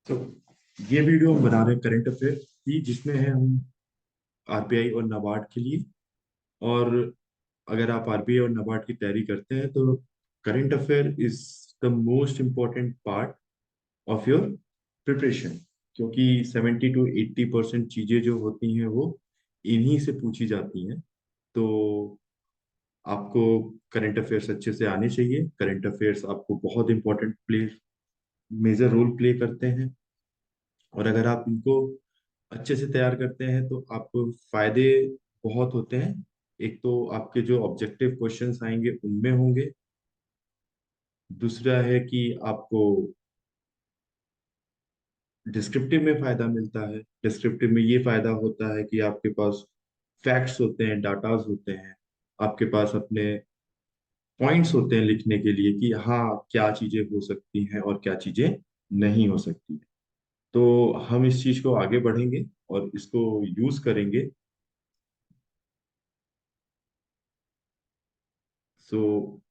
तो ये वीडियो हम बना रहे हैं करंट अफेयर की, जिसमें है हम आरबीआई और नाबार्ड के लिए। और अगर आप आरबीआई और नाबार्ड की तैयारी करते हैं तो current affair is the most important part of your preparation, क्योंकि 70 to 80% चीजें जो होती हैं वो इन्हीं से पूछी जाती हैं। तो आपको करंट अफेयर्स अच्छे से आने चाहिए। करंट अफेयर्स आपको बहुत इंपॉर्टेंट मेजर रोल प्ले करते हैं, और अगर आप इनको अच्छे से तैयार करते हैं तो आपको फायदे बहुत होते हैं। एक तो आपके जो ऑब्जेक्टिव क्वेश्चंस आएंगे उनमें होंगे। दूसरा है कि आपको डिस्क्रिप्टिव में फायदा मिलता है। डिस्क्रिप्टिव में ये फायदा होता है कि आपके पास फैक्ट्स होते हैं, डाटाज होते हैं, आपके पास अपने पॉइंट्स होते हैं लिखने के लिए कि हाँ क्या चीजें हो सकती हैं और क्या चीजें नहीं हो सकती। तो हम इस चीज को आगे बढ़ेंगे और इसको यूज करेंगे। सो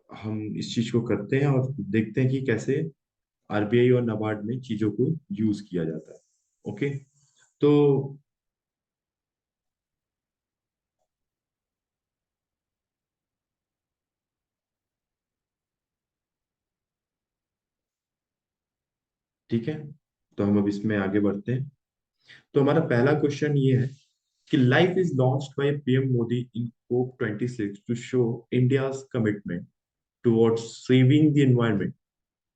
हम इस चीज को करते हैं और देखते हैं कि कैसे आरबीआई और नाबार्ड में चीजों को यूज किया जाता है। ओके। तो ठीक है, तो हम अब इसमें आगे बढ़ते हैं। तो हमारा पहला क्वेश्चन ये है कि life is launched by PM Modi in COP 26 to show India's commitment towards saving the environment.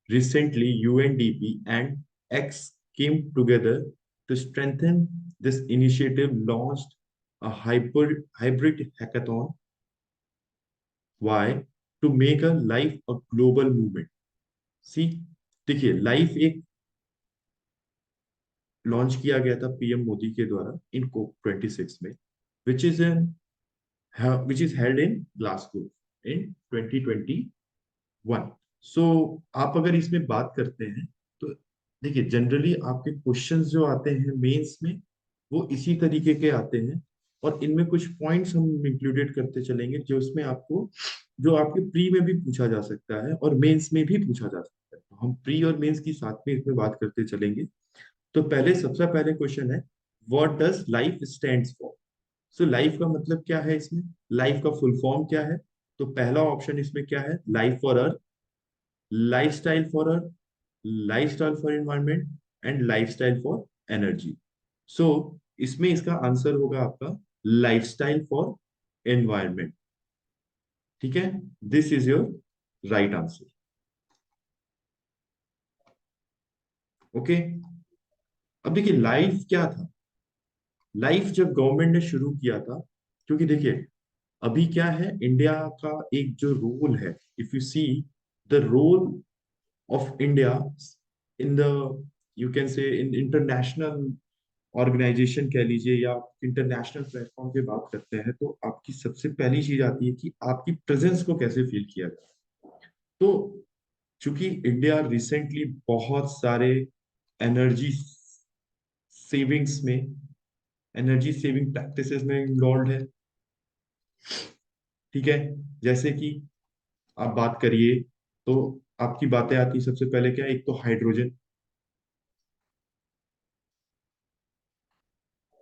Recently, UNDP and X came together to strengthen this initiative, launched a hybrid hackathon. Why? To make a life a global movement. See, देखिए life एक launch किया गया था PM Modi के द्वारा इन COP 26 में, which is an which is held in Glasgow in 2021। So आप अगर इसमें बात करते हैं तो देखिए जनरली आपके क्वेश्चंस जो आते हैं मेंस में वो इसी तरीके के आते हैं, और इनमें कुछ पॉइंट्स हम इंक्लूडेड करते चलेंगे जो इसमें आपको जो आपके प्री में भी पूछा जा सकता है और मेंस में भी पूछा जा सकता है। तो हम प्री और मेंस की साथ में इसमें बात करते चलेंगे। तो सबसे पहले क्वेश्चन है, what does life stands for. So life का मतलब क्या है, इसमें लाइफ का फुल फॉर्म क्या है। तो पहला ऑप्शन इसमें क्या है, life for earth, lifestyle for earth, lifestyle for environment and lifestyle for energy. So इसमें इसका आंसर होगा आपका लाइफस्टाइल फॉर एनवायरनमेंट। ठीक है, this is your right answer. Okay. अब देखिए लाइफ क्या था। लाइफ जब गवर्नमेंट ने शुरू किया था, क्योंकि देखिए अभी क्या है, इंडिया का एक जो रोल है, if you see the role of India in the, you can say in international organisation कह लीजिए या इंटरनेशनल प्लेटफॉर्म की बात करते हैं, तो आपकी सबसे पहली चीज आती है कि आपकी प्रेजेंस को कैसे फील किया जाए। तो चूंकि इंडिया रिसेंटली बहुत सारे एनर्जी सेविंग्स में, एनर्जी सेविंग प्रैक्टिसेस में इन्वॉल्व है। ठीक है, जैसे कि आप बात करिए तो आपकी बातें आती सबसे पहले क्या है, एक तो हाइड्रोजन,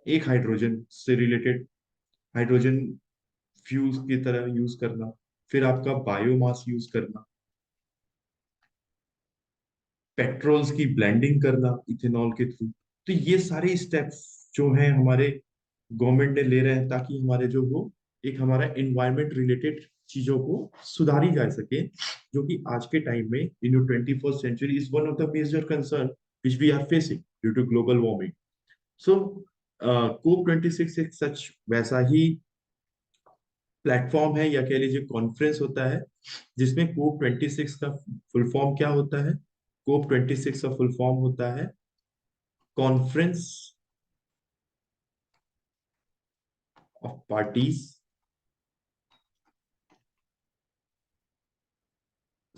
एक हाइड्रोजन से रिलेटेड, हाइड्रोजन फ्यूल्स की तरह यूज करना, फिर आपका बायोमास यूज करना, पेट्रोल्स की ब्लेंडिंग करना इथेनॉल के थ्रू। तो ये सारे स्टेप्स जो हैं हमारे गवर्नमेंट ने ले रहे हैं ताकि हमारे जो वो एक हमारा एनवायरमेंट रिलेटेड चीजों को सुधारी जा सके, जो कि आज के टाइम में in 21st century is one of the major concern which we are facing due to global warming. So COP 26 एक सच वैसा ही प्लेटफॉर्म है या कह लीजिए कॉन्फ्रेंस होता है, जिसमें कोप 26 का फुल फॉर्म क्या होता है। कोप 26 का फुल फॉर्म होता है conference of parties,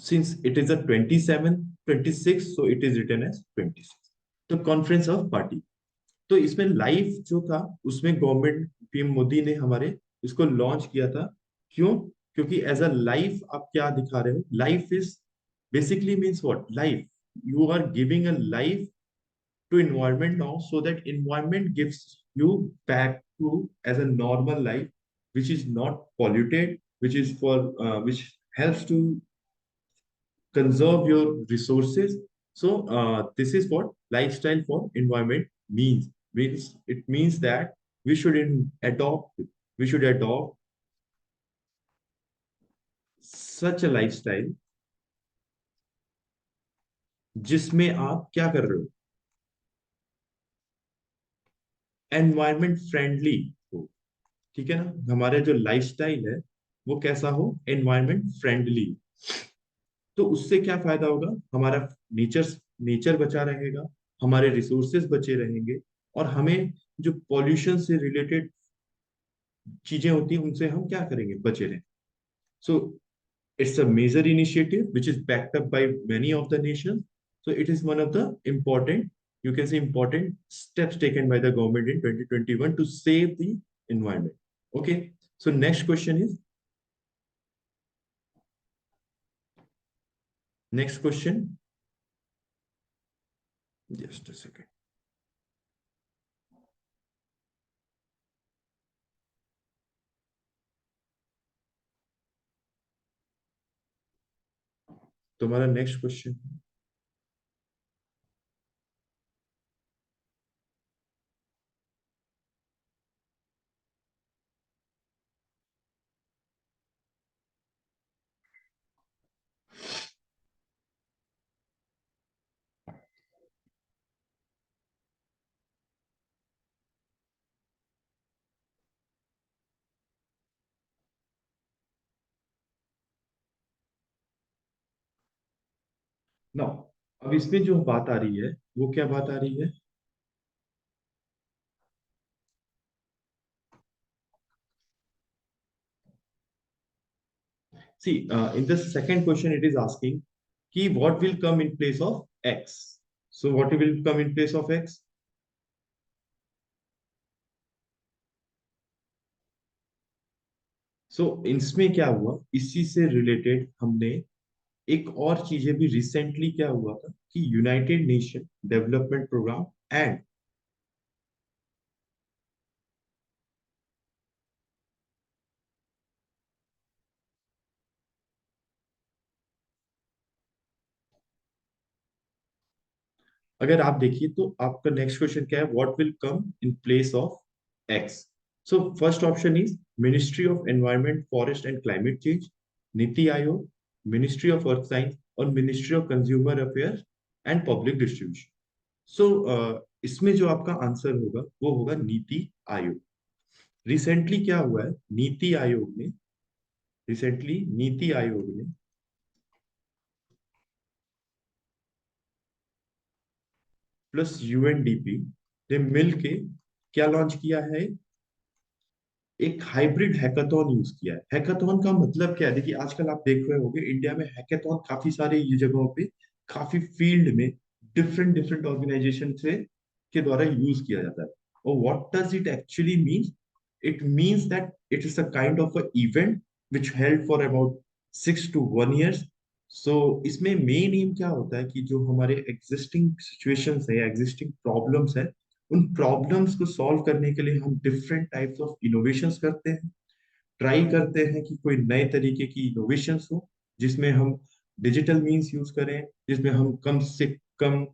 since it is a 27 26 so it is written as 26। तो कॉन्फ्रेंस ऑफ पार्टी, तो इसमें लाइफ जो था उसमें गवर्नमेंट पीएम मोदी ने हमारे इसको लॉन्च किया था। क्यों? क्योंकि एज अ लाइफ आप क्या दिखा रहे हो, life is basically means what, life you are giving a life to environment now, so that environment gives you back to as a normal life, which is not polluted, which is for which helps to conserve your resources. So this is what lifestyle for environment means. It means that we should adopt such a lifestyle जिसमें आप क्या कर रहे हो, environment friendly हो। ठीक है ना, हमारा जो लाइफस्टाइल है वो कैसा हो, एनवायरनमेंट फ्रेंडली। तो उससे क्या फायदा होगा, हमारा नेचर नेचर बचा रहेगा, हमारे रिसोर्सेज बचे रहेंगे, और हमें जो पॉल्यूशन से रिलेटेड चीजें होती हैं उनसे हम क्या करेंगे, बचे रहें। So it's a major initiative which is backed up by many of the nation. So it is one of the important, you can say important steps taken by the government in 2021 to save the environment. Okay, so next question, just a second. तुम्हारा next question. ना, अब इसमें जो बात आ रही है वो क्या बात आ रही है। See, in the second question, it is asking कि what will come in place of X. So what will come in place of X? So इसमें क्या हुआ, इसी से रिलेटेड हमने एक और चीजें भी रिसेंटली क्या हुआ था कि United nation development programme and, अगर आप देखिए तो आपका नेक्स्ट क्वेश्चन क्या है, what will come in place of X. So first option is Ministry of Environment Forest and Climate Change, NITI Aayog, Ministry of Earth Science, और Ministry of Consumer Affairs and Public Distribution. So इसमें जो आपका answer होगा वो होगा NITI Aayog. Recently क्या हुआ है, नीति आयोग ने प्लस यूएनडीपी ने मिलके क्या लॉन्च किया है, एक हाइब्रिड हैकाथॉन यूज किया है। हैकाथॉन का मतलब क्या है, देखिए आजकल आप देख रहे होंगे इंडिया में हैकाथॉन काफी सारे ये जगहों पे, काफी फील्ड में डिफरेंट डिफरेंट ऑर्गेनाइजेशन से के द्वारा यूज किया जाता है। और what does it actually mean, it means that it is a kind of a event which held for about 6 to 1 years। सो इसमें मेन एम क्या होता है कि जो हमारे एग्जिस्टिंग सिचुएशंस है, एग्जिस्टिंग प्रॉब्लम्स है, उन प्रॉब्लम्स को सॉल्व करने के लिए हम डिफरेंट टाइप्स ऑफ इनोवेशंस करते हैं, ट्राई करते हैं कि कोई नए तरीके की इनोवेशंस हो, जिसमें हम डिजिटल मीन्स यूज करें, जिसमें हम कम से कम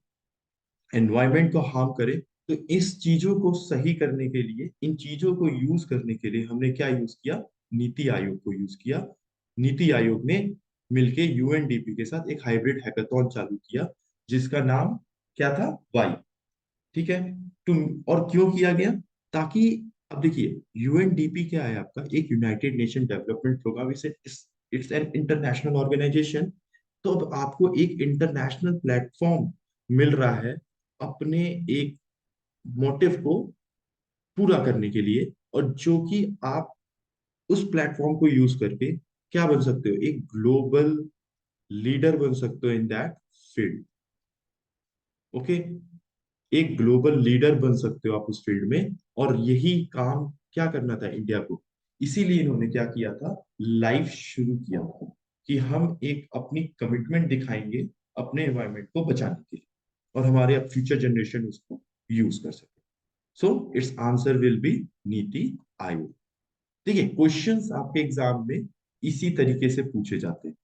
एनवायरनमेंट को हार्म करें। तो इस चीजों को सही करने के लिए, इन चीजों को यूज करने के लिए हमने क्या यूज किया, नीति आयोग को यूज किया। नीति आयोग ने मिलके यूएनडीपी के साथ एक हाइब्रिड हैकाथॉन चालू किया, जिसका नाम क्या था, वाई। ठीक है, तुम, और क्यों किया गया, ताकि, अब देखिए यूएनडीपी क्या है आपका, एक united nation development programme, it's an international organisation. तो अब आपको एक इंटरनेशनल प्लेटफॉर्म मिल रहा है अपने एक मोटिव को पूरा करने के लिए, और जो कि आप उस प्लेटफॉर्म को यूज करके क्या बन सकते हो, एक ग्लोबल लीडर बन सकते हो इन दैट फील्ड। ओके, एक ग्लोबल लीडर बन सकते हो आप उस फील्ड में। और यही काम क्या करना था इंडिया को, इसीलिए इन्होंने क्या किया था, लाइफ शुरू किया था कि हम एक अपनी कमिटमेंट दिखाएंगे अपने एनवायरमेंट को बचाने के लिए, और हमारे अब फ्यूचर जनरेशन उसको यूज कर सके। So it's answer will be NITI Aayog. देखिए क्वेश्चंस आपके एग्जाम में इसी तरीके से पूछे जाते हैं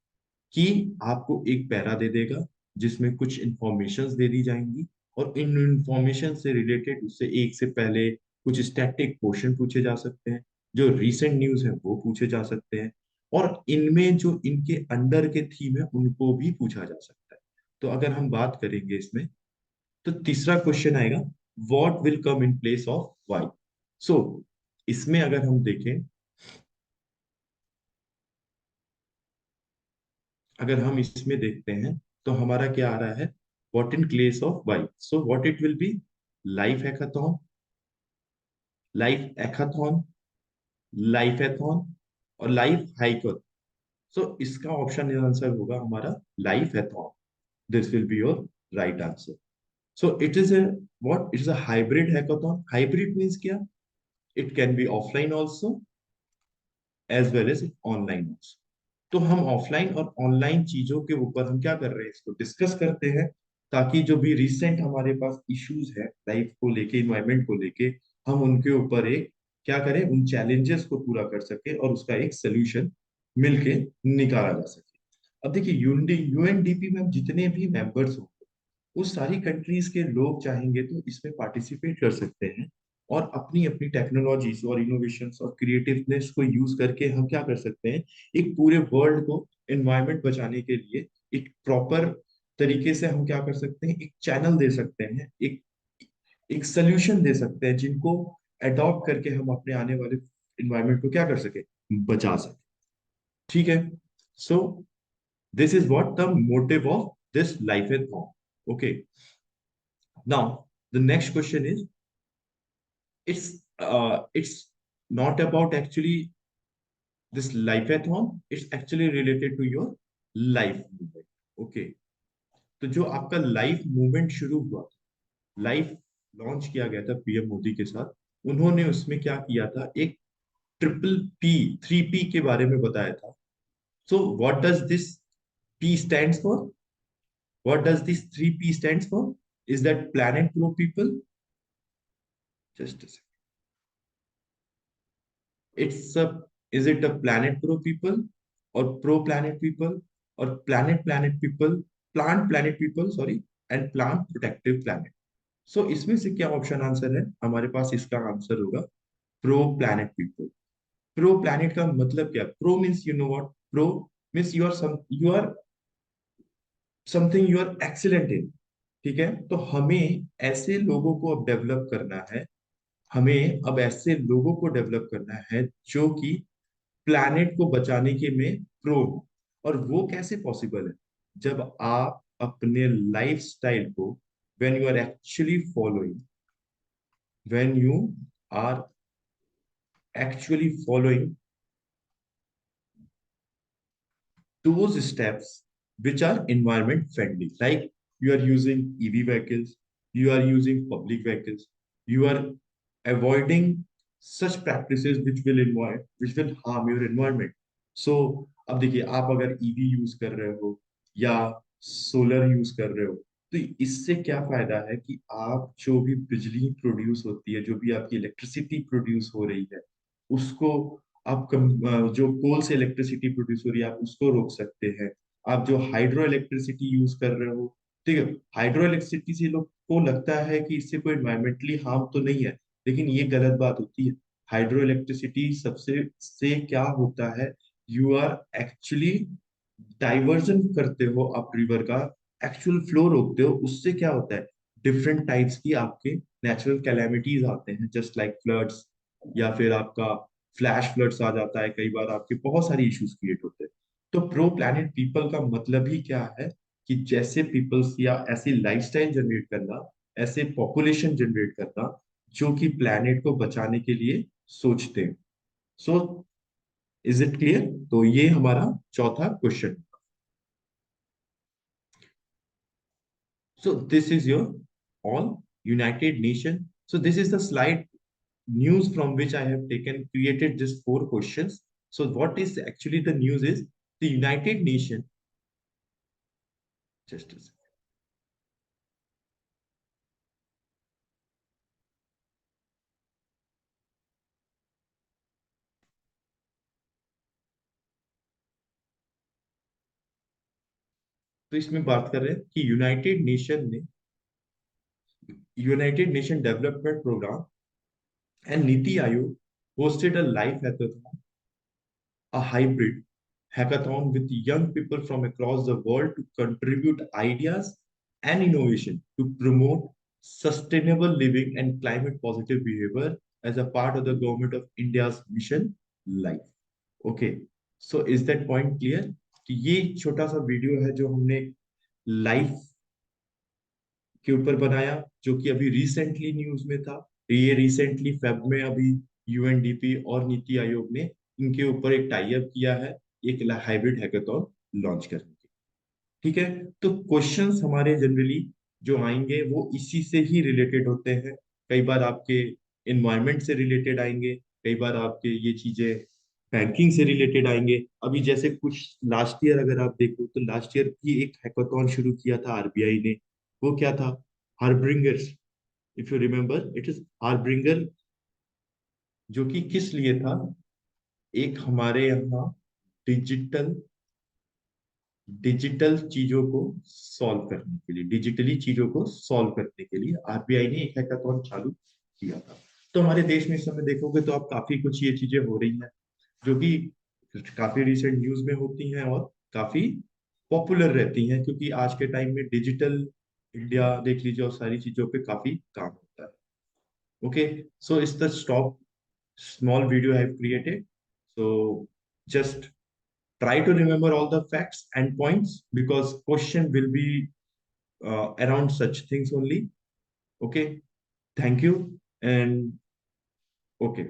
कि आपको एक पैरा दे देगा जिसमें कुछ इंफॉर्मेशंस दे दी जाएंगी, और इन इंफॉर्मेशन से रिलेटेड उससे एक से पहले कुछ स्टैटिक क्वेश्चन पूछे जा सकते हैं, जो रीसेंट न्यूज है वो पूछे जा सकते हैं, और इनमें जो इनके अंडर के थीम है उनको भी पूछा जा सकता है। तो अगर हम बात करेंगे इसमें, तो तीसरा क्वेश्चन आएगा, what will come in place of Y. So इसमें अगर हम देखें, अगर हम इसमें देखते हैं तो हमारा क्या आ रहा है, what in place of Y. So what it will be, life hackathon, life ecathon, life athon, और लाइफ हाइकॉन। सो इसका ऑप्शन आंसर होगा हमारा life athon. This will be your right answer. So it is a, what, it is a hybrid hackathon. Hybrid means क्या, it can be offline also as well as online also. तो हम offline और online चीजों के ऊपर हम क्या कर रहे हैं, इसको डिस्कस करते हैं, ताकि जो भी रिसेंट हमारे पास इश्यूज है लाइफ को लेके, इन्वायरमेंट को लेके, हम उनके ऊपर एक क्या करें, उन चैलेंजेस को पूरा कर सके और उसका एक सोल्यूशन मिलके निकाला जा सके। अब देखिए यूएनडीपी में हम जितने भी मेंबर्स हो, उस सारी कंट्रीज के लोग चाहेंगे तो इसमें पार्टिसिपेट कर सकते हैं, और अपनी अपनी टेक्नोलॉजीज और इनोवेशंस और क्रिएटिवनेस को यूज करके हम क्या कर सकते हैं, एक पूरे वर्ल्ड को एनवायरनमेंट बचाने के लिए एक प्रॉपर तरीके से हम क्या कर सकते हैं, एक चैनल दे सकते हैं, एक एक सोल्यूशन दे सकते हैं, जिनको अडॉप्ट करके हम अपने आने वाले एनवायरनमेंट को क्या कर सके, बचा सके। ठीक है। So this is what the motive of this life at home. Okay, now the next question is, it's not about actually this life-athon, it's actually related to your life movement. Okay, तो जो आपका life movement शुरू हुआ, life launch किया गया था PM Modi के साथ, उन्होंने उसमें क्या किया था, एक ट्रिपल पी, 3 P के बारे में बताया था। So what does this P stands for, what does this 3 P stands for, is that planet pro people, just it's a, is it a planet pro people or pro planet people or planet people, plant planet people, sorry, and plant protective planet? So इसमें से क्या option answer है हमारे पास, इसका answer होगा pro planet people. Pro planet का मतलब क्या, pro means you know what, pro means you are something you are excellent in. ठीक है, तो हमें ऐसे लोगों को अब डेवलप करना है, हमें अब ऐसे लोगों को डेवलप करना है जो कि प्लैनेट को बचाने के में प्रो। और वो कैसे पॉसिबल है, जब आप अपने लाइफस्टाइल को, when you are actually following, when you are actually following those steps which are environment friendly, like you are using EV vehicles, you are using public vehicles, you are avoiding such practices which will harm your environment. So अब देखिए, आप अगर EV use कर रहे हो या solar use कर रहे हो, तो इससे क्या फायदा है कि आप जो भी बिजली प्रोड्यूस होती है, जो भी आपकी इलेक्ट्रिसिटी प्रोड्यूस हो रही है, उसको आप जो कोल से इलेक्ट्रिसिटी प्रोड्यूस हो रही है आप उसको रोक सकते हैं। आप जो हाइड्रो इलेक्ट्रिसिटी यूज कर रहे हो, ठीक है, हाइड्रो इलेक्ट्रिसिटी से लोग को लगता है कि इससे कोई एनवायरमेंटली हार्म तो नहीं है, लेकिन ये गलत बात होती है। हाइड्रो इलेक्ट्रिसिटी सबसे से क्या होता है, यू आर एक्चुअली डाइवर्जन करते हो आप रिवर का, एक्चुअल फ्लो रोकते हो। उससे क्या होता है, डिफरेंट टाइप्स की आपके नेचुरल कैलेमिटीज आते हैं, जस्ट लाइक फ्लड्स, या फिर आपका फ्लैश फ्लड्स आ जाता है, कई बार आपके बहुत सारी इश्यूज क्रिएट होते हैं। तो प्रो प्लैनेट पीपल का मतलब ही क्या है, कि जैसे पीपल्स या ऐसी लाइफस्टाइल जनरेट करना, ऐसे पॉपुलेशन जनरेट करना जो कि प्लैनेट को बचाने के लिए सोचते हैं। So is it clear? तो ये हमारा चौथा question. So this is your all United Nation. So this is the slide news from which I have taken, created just 4 questions. So what is actually the news is, the United Nation just. तो इसमें बात कर रहे हैं कि United nation development programme and NITI Aayog hosted a live hackathon, a hybrid hackathon with young people from across the world to contribute ideas and innovation to promote sustainable living and climate positive behavior as a part of the government of India's mission life. Okay, so is that point clear? कि ये छोटा सा video है जो हमने life के ऊपर बनाया, जो कि अभी रिसेंटली न्यूज में था। ये रिसेंटली फेब में अभी यूएनडीपी और नीति आयोग ने इनके ऊपर एक टाई अप किया है, एक हाइब्रिड हैकाथॉन लॉन्च करने के। ठीक है। तो क्वेश्चंस हमारे जनरली जो आएंगे वो इसी से ही रिलेटेड होते हैं। कई बार आपके एनवायरनमेंट से रिलेटेड आएंगे, कई बार आपके ये चीजें बैंकिंग से रिलेटेड आएंगे। अभी जैसे कुछ लास्ट ईयर अगर आप देखो तो लास्ट ईयर भी एक हैकाथॉन शुरू किया था आरबीआई ने। वो क्या था? Harbinger. If you remember it is harbinger, जो कि किस लिए था? एक हमारे यहाँ डिजिटल डिजिटल चीजों को सॉल्व करने के लिए, डिजिटली चीजों को सॉल्व करने के लिए आरबीआई ने एक हैकाथॉन चालू किया था। तो हमारे देश में इस समय देखोगे तो अब काफी कुछ ये चीजें हो रही हैं, जो कि काफी रिसेंट न्यूज में होती हैं और काफी पॉपुलर रहती हैं, क्योंकि आज के टाइम में डिजिटल इंडिया देख लीजिए और सारी चीजों पे काफी काम होता है। Okay, so it's the stop small video I have created. So just try to remember all the facts and points, because question will be around such things only. Okay, thank you. And okay.